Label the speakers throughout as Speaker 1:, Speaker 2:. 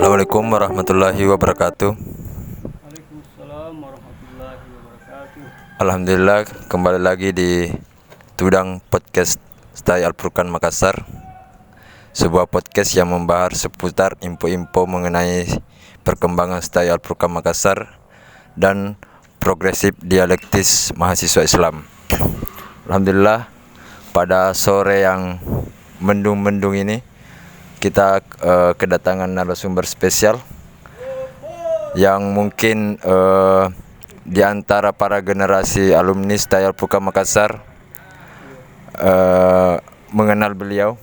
Speaker 1: Assalamualaikum warahmatullahi wabarakatuh.
Speaker 2: Waalaikumsalam warahmatullahi wabarakatuh.
Speaker 1: Alhamdulillah kembali lagi di Tudang Podcast Stay Al-Furqan Makassar. Sebuah podcast yang membahas seputar info-info mengenai perkembangan Stay Al-Furqan Makassar dan progresif dialektis mahasiswa Islam. Alhamdulillah pada sore yang mendung-mendung ini kita kedatangan narasumber spesial yang mungkin di antara para generasi alumni Stay Al-Furqan Makassar mengenal beliau,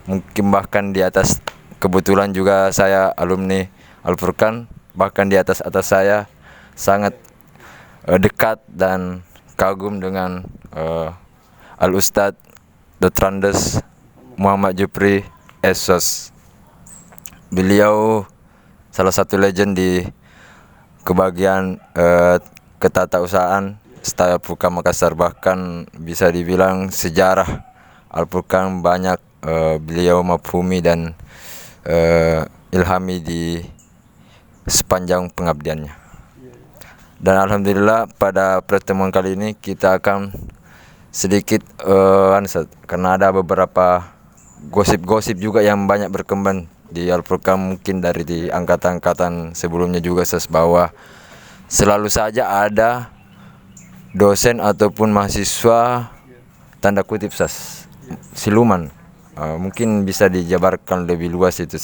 Speaker 1: mungkin bahkan di atas, kebetulan juga saya alumni Al-Furqan, bahkan di atas saya sangat dekat dan kagum dengan Al-Ustadz Dr. Andes Muhammad Jupri Esos. Beliau salah satu legend di kebagian ketatausahaan Stay Al-Furqan Makassar, bahkan bisa dibilang sejarah Al-Furqan banyak beliau mafhumi dan ilhami di sepanjang pengabdiannya. Dan alhamdulillah pada pertemuan kali ini kita akan sedikit karena ada beberapa gosip-gosip juga yang banyak berkembang di Al-Furqan, mungkin dari di angkatan-angkatan sebelumnya juga, bahwa selalu saja ada dosen ataupun mahasiswa tanda kutip siluman. Mungkin bisa dijabarkan lebih luas itu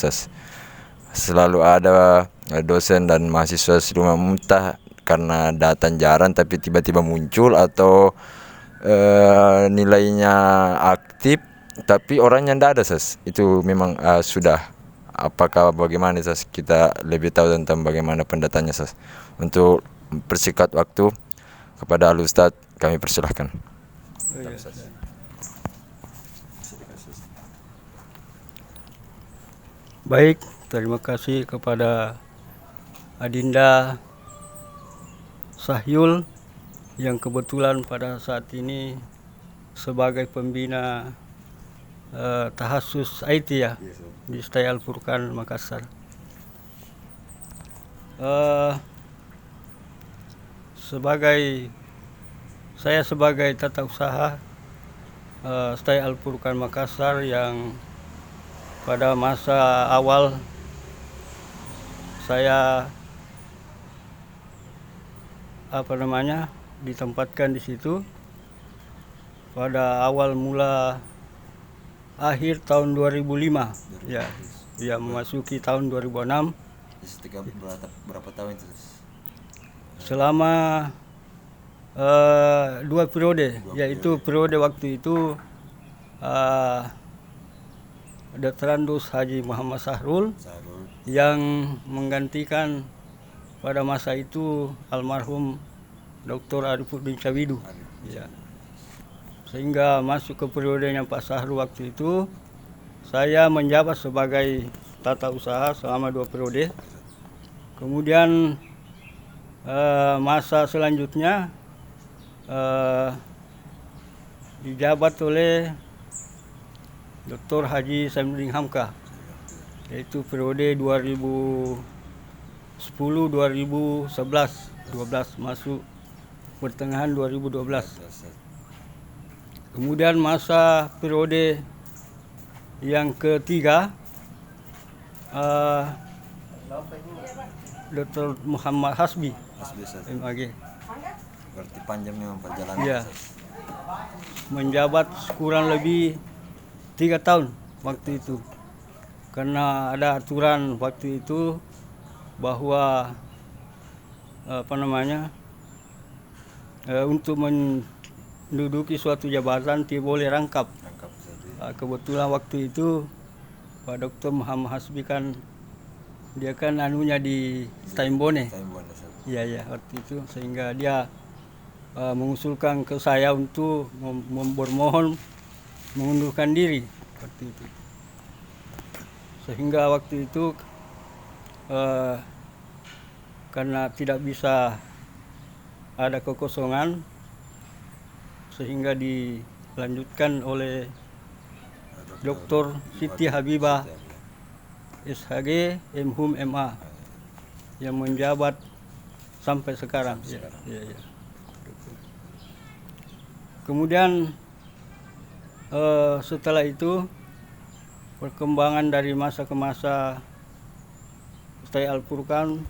Speaker 1: selalu ada dosen dan mahasiswa siluman, entah karena datang jarang tapi tiba-tiba muncul, atau nilainya aktif tapi orangnya tidak ada itu memang sudah apakah bagaimana kita lebih tahu tentang bagaimana pendatangnya Untuk persingkat waktu kepada Al-Ustadz kami persilahkan.
Speaker 2: Baik, terima kasih kepada Adinda Sahyul yang kebetulan pada saat ini sebagai pembina tahasus IT ya di Stay Al-Furqan Makassar. Saya sebagai tata usaha Stay Al-Furqan Makassar yang pada masa awal saya ditempatkan di situ pada awal mula akhir tahun 2005 ya memasuki tahun 2006.
Speaker 1: Berapa tahun itu?
Speaker 2: Selama 2 periode, yaitu periode waktu itu Dr. Andes Haji Muhammad Sahrul yang menggantikan pada masa itu almarhum Dr. Arifuddin Cawidu ya. Sehingga masuk ke periodenya Pak Sahrul waktu itu, saya menjabat sebagai tata usaha selama 2 periode. Kemudian masa selanjutnya dijabat oleh Dr. Haji Sainuddin Hamka, yaitu periode 2010-2011, 12 masuk pertengahan 2012. Kemudian masa periode yang ketiga Dr. Muhammad Hasbi MAG.
Speaker 1: Berarti panjang memang perjalanan.
Speaker 2: Ya, menjabat kurang lebih 3 tahun waktu itu, karena ada aturan waktu itu bahwa untuk menduduki suatu jabatan tidak boleh rangkap. Kebetulan waktu itu Pak Dr. Muhammad Hasbi kan dia kan anunya di Taimbone. Iya waktu itu, sehingga dia mengusulkan ke saya untuk bermohon mengundurkan diri waktu itu. Sehingga waktu itu karena tidak bisa ada kekosongan, sehingga dilanjutkan oleh Dr. Siti Habibah SHG MHUM MA yang menjabat sampai sekarang. Ya, ya. Kemudian setelah itu perkembangan dari masa ke masa saya Al-Furqan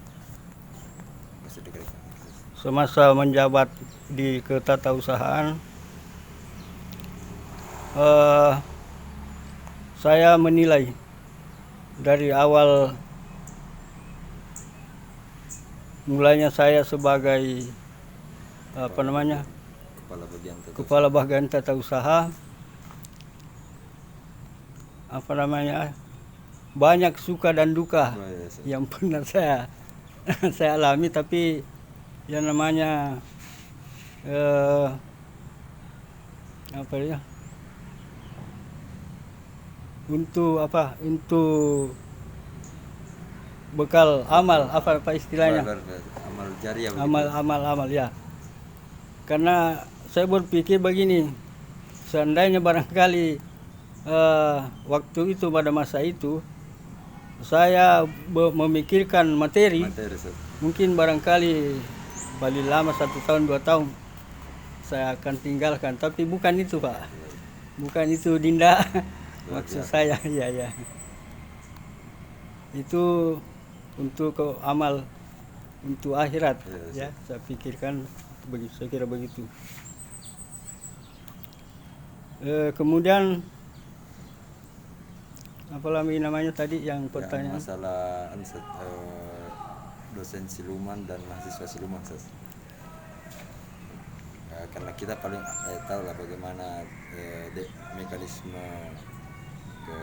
Speaker 2: semasa menjabat di ketatausahaan, saya menilai dari awal mulanya saya sebagai kepala bagian tata usaha, banyak suka dan duka yang pernah saya alami, tapi yang namanya untuk bekal amal, apa istilahnya,
Speaker 1: amal jariah,
Speaker 2: amal ya. Karena saya berpikir begini, seandainya barangkali waktu itu pada masa itu saya memikirkan materi mungkin barangkali paling lama 1 tahun 2 tahun saya akan tinggalkan, tapi bukan itu Pak, bukan itu Dinda. Maksud saya ya itu untuk amal untuk akhirat ya, saya pikirkan begitu, saya kira begitu. Kemudian apa lagi namanya tadi yang pertanyaan
Speaker 1: masalah dosen siluman dan mahasiswa siluman, karena kita paling tahu lah bagaimana mekanisme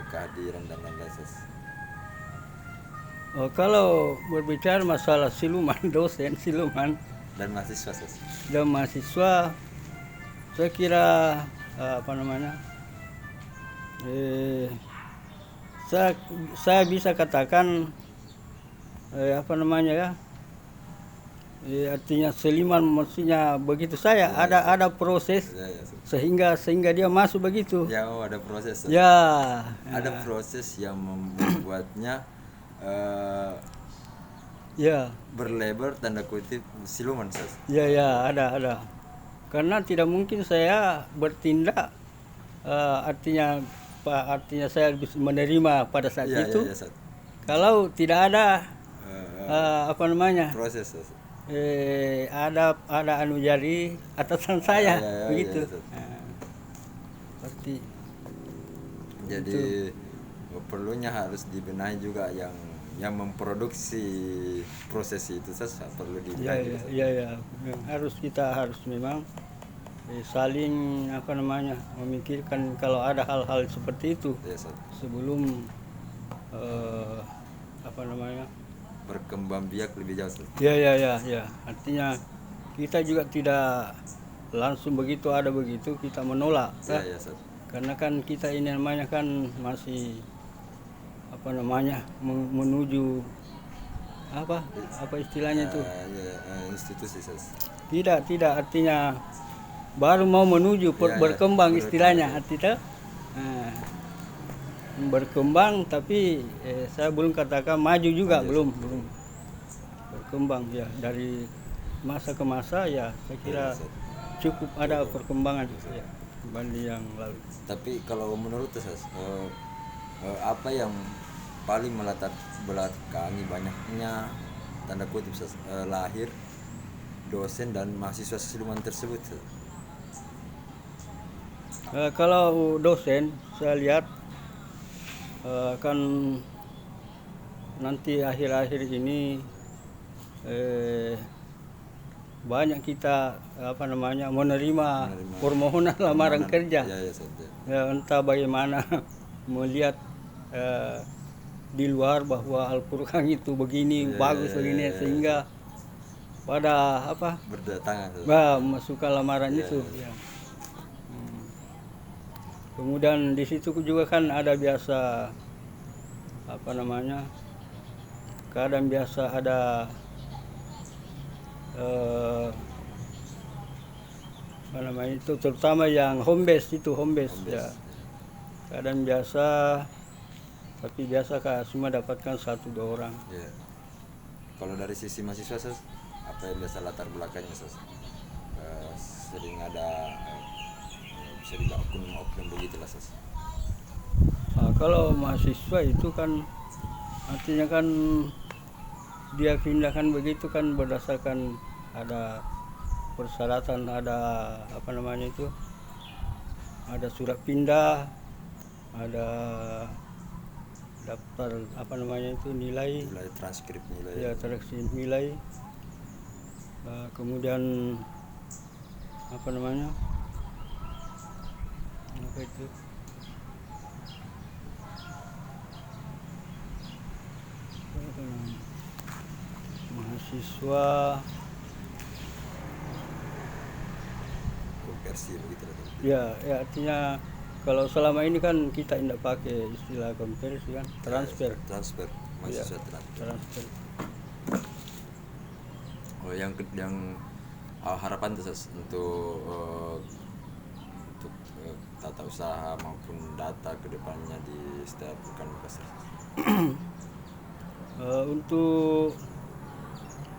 Speaker 1: kehadiran dan lain-lain.
Speaker 2: Kalau berbicara masalah siluman, dosen siluman
Speaker 1: dan mahasiswa,
Speaker 2: saya kira saya bisa katakan artinya seniman mestinya begitu saya ada proses sehingga dia masuk begitu.
Speaker 1: Ya, ada proses.
Speaker 2: Ya.
Speaker 1: Ada proses yang membuatnya
Speaker 2: ya
Speaker 1: berlabel tanda kutip siluman.
Speaker 2: Ya, ada. Karena tidak mungkin saya bertindak artinya saya bisa menerima pada saat itu. Kalau tidak ada
Speaker 1: proses.
Speaker 2: Ada jari atasan saya begitu. Seperti
Speaker 1: jadi itu. Perlunya harus dibenahi juga yang memproduksi proses itu perlu dibenahi.
Speaker 2: Ya. Kita harus memang saling memikirkan kalau ada hal-hal seperti itu sebelum
Speaker 1: berkembang biak lebih jauh.
Speaker 2: Ya. Artinya kita juga tidak langsung begitu kita menolak. Karena kan kita ini namanya kan masih menuju apa istilahnya itu?
Speaker 1: Institusi.
Speaker 2: Tidak artinya baru mau menuju berkembang istilahnya, artinya berkembang, tapi saya belum katakan maju juga, belum berkembang ya, dari masa ke masa ya, saya kira cukup ada perkembangan ya dibanding yang lalu.
Speaker 1: Tapi kalau menurut apa yang paling melatar belakangi banyaknya tanda kutip lahir dosen dan mahasiswa siluman tersebut?
Speaker 2: Kalau dosen saya lihat kan nanti akhir-akhir ini banyak kita menerima permohonan lamaran kerja. Ya, entah bagaimana melihat di luar bahwa Al-Furqan itu begini bagus begini, sehingga pada berdatangan masuk ke lamaran itu. Ya. Kemudian di situ juga kan ada biasa keadaan biasa ada itu terutama yang home base ya. Keadaan biasa Tapi biasa Kak semua dapatkan 1-2 orang.
Speaker 1: Ya. Kalau dari sisi mahasiswa Sas, apa yang biasa latar belakangnya Sas? Sering ada bisa dibilang oknum begitu lah Sas.
Speaker 2: Nah, kalau mahasiswa itu kan artinya kan dia pindahkan begitu kan berdasarkan ada persyaratan, ada apa namanya itu, ada surat pindah, ada daftar apa namanya itu nilai,
Speaker 1: transkrip nilai.
Speaker 2: ya transkrip nilai. Kemudian apa namanya, apa itu, mahasiswa
Speaker 1: Konversi begitu lah.
Speaker 2: ya artinya kalau selama ini kan kita tidak pakai istilah konversi kan, transfer
Speaker 1: mahasiswa
Speaker 2: ya,
Speaker 1: transfer.
Speaker 2: transfer.
Speaker 1: Oh, yang harapan tuh Sas untuk tata usaha maupun data kedepannya di setiap bukan Makassar.
Speaker 2: Untuk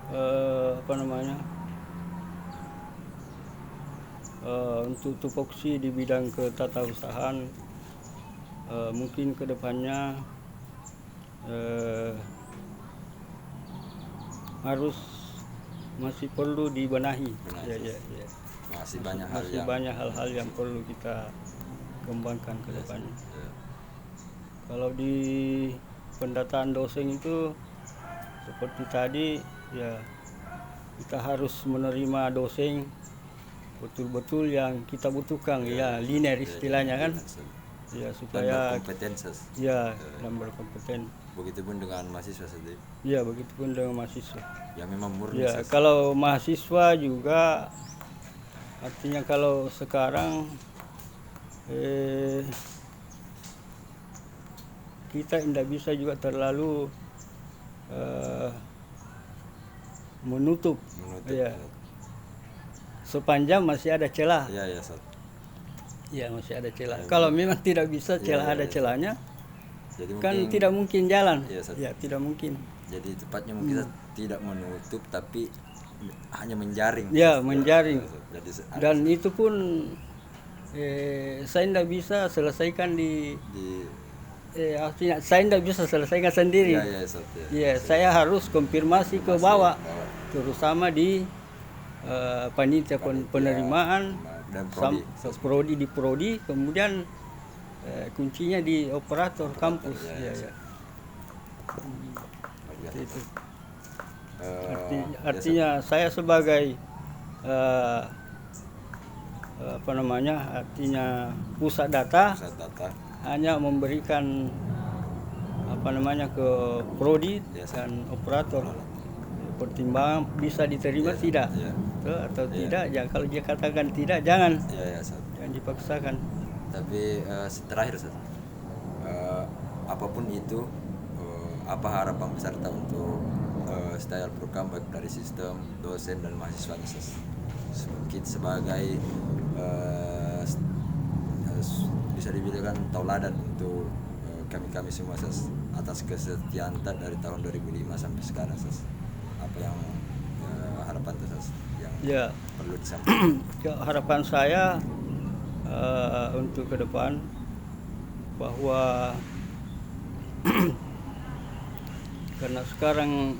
Speaker 2: apa namanya, untuk tupoksi di bidang ketatausahaan, mungkin kedepannya harus masih perlu dibenahi. Ya.
Speaker 1: Masih banyak
Speaker 2: Banyak hal-hal yang perlu kita kembangkan ke depannya.
Speaker 1: Ya.
Speaker 2: Kalau di pendataan dosen itu seperti tadi ya, kita harus menerima dosen betul-betul yang kita butuhkan, ya linear istilahnya kan, ya supaya
Speaker 1: berkompeten
Speaker 2: dan berkompeten.
Speaker 1: Begitupun dengan mahasiswa saja.
Speaker 2: Ya begitupun dengan mahasiswa.
Speaker 1: Ya memang murni.
Speaker 2: Ya kalau mahasiswa juga artinya kalau sekarang kita tidak bisa juga terlalu menutup. Ya. Sepanjang masih ada celah. Ya masih ada celah. Kalau memang tidak bisa celah ada celahnya, jadi kan mungkin, tidak mungkin jalan. Ya tidak mungkin.
Speaker 1: Jadi tepatnya mungkin tidak menutup tapi hanya menjaring.
Speaker 2: Ya menjaring. Dan itu pun saya tidak bisa selesaikan artinya saya tidak bisa selesaikan sendiri. Saya harus konfirmasi ke bawah, terutama di panitia penerimaan
Speaker 1: dan
Speaker 2: prodi, kemudian kuncinya di operator kampus. Itu. Artinya saya sebagai apa namanya, artinya pusat data hanya memberikan apa namanya ke prodi dan operator pertimbangan bisa diterima tidak atau tidak. Ya kalau dia katakan tidak, jangan dipaksakan.
Speaker 1: Tapi terakhir apapun itu, apa harapan peserta untuk style program baik dari sistem, dosen dan mahasiswa mungkin sebagai bisa dibilang tauladan untuk kami semua atas kesetiaan dari tahun 2005 sampai sekarang apa yang harapan yang perlu disampaikan?
Speaker 2: Harapan saya untuk ke depan bahwa karena sekarang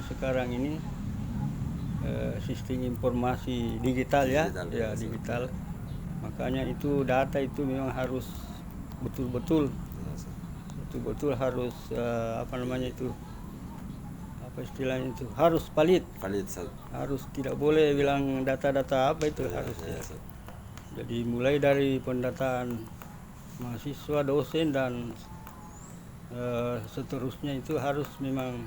Speaker 2: sekarang ini sistem informasi digital, digital. Makanya itu data itu memang harus betul-betul harus apa istilahnya itu, harus valid. Harus tidak boleh bilang data-data apa itu harus. Jadi mulai dari pendataan mahasiswa, dosen dan seterusnya itu harus memang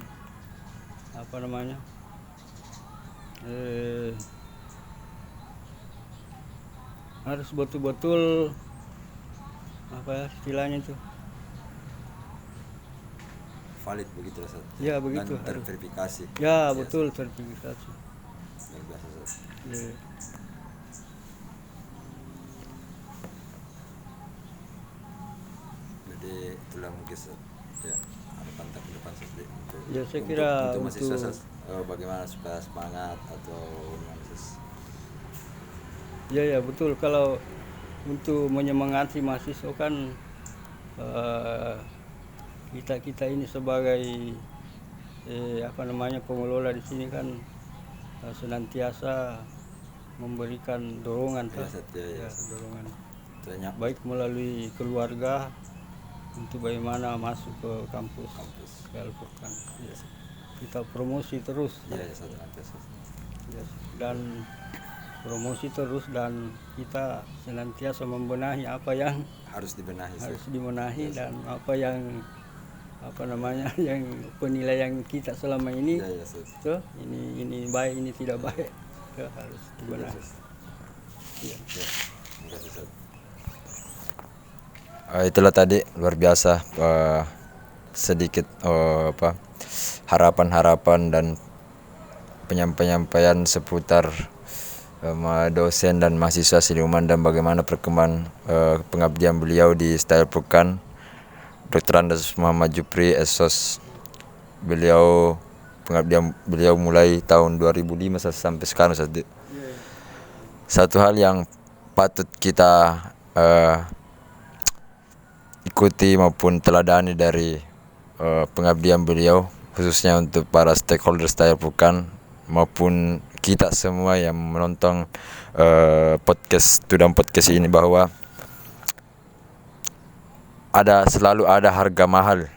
Speaker 2: harus betul-betul istilahnya itu
Speaker 1: valid begitu lah.
Speaker 2: Ya begitu.
Speaker 1: Dan terverifikasi.
Speaker 2: Ya betul, terverifikasi.
Speaker 1: mungkin ya, harapan ke depan untuk,
Speaker 2: Ya saya kira
Speaker 1: untuk mahasiswa bagaimana supaya semangat atau gimana
Speaker 2: ya betul, kalau untuk menyemangati mahasiswa kan kita ini sebagai pengelola di sini kan senantiasa memberikan dorongan, dorongan baik melalui keluarga untuk bagaimana masuk ke kampus ke Al-Furqan. Ya. Kita promosi terus dan promosi terus, dan kita senantiasa membenahi apa yang
Speaker 1: harus
Speaker 2: dibenahi dan apa yang yang penilaian kita selama ini ini baik, ini tidak baik, harus dibenahi.
Speaker 1: Itulah tadi luar biasa sedikit harapan-harapan dan penyampaian seputar dosen dan mahasiswa Siluman dan bagaimana perkembangan pengabdian beliau di Style Al-Furqan. Dr. Andes Muhammad Jupri Esos, pengabdian beliau mulai tahun 2005 sampai sekarang. Satu hal yang patut kita ikuti maupun teladani dari pengabdian beliau, khususnya untuk para stakeholder Style Al-Furqan maupun kita semua yang menonton podcast ini, bahwa selalu ada harga mahal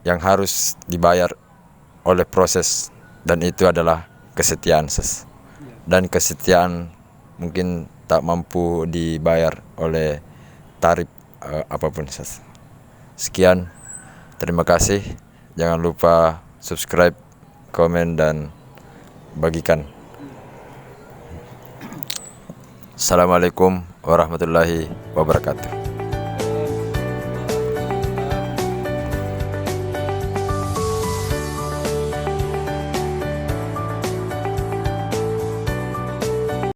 Speaker 1: yang harus dibayar oleh proses, dan itu adalah kesetiaan, dan kesetiaan mungkin tak mampu dibayar oleh tarif apapun. Sekian, terima kasih. Jangan lupa subscribe, komen, dan bagikan. Assalamualaikum warahmatullahi wabarakatuh.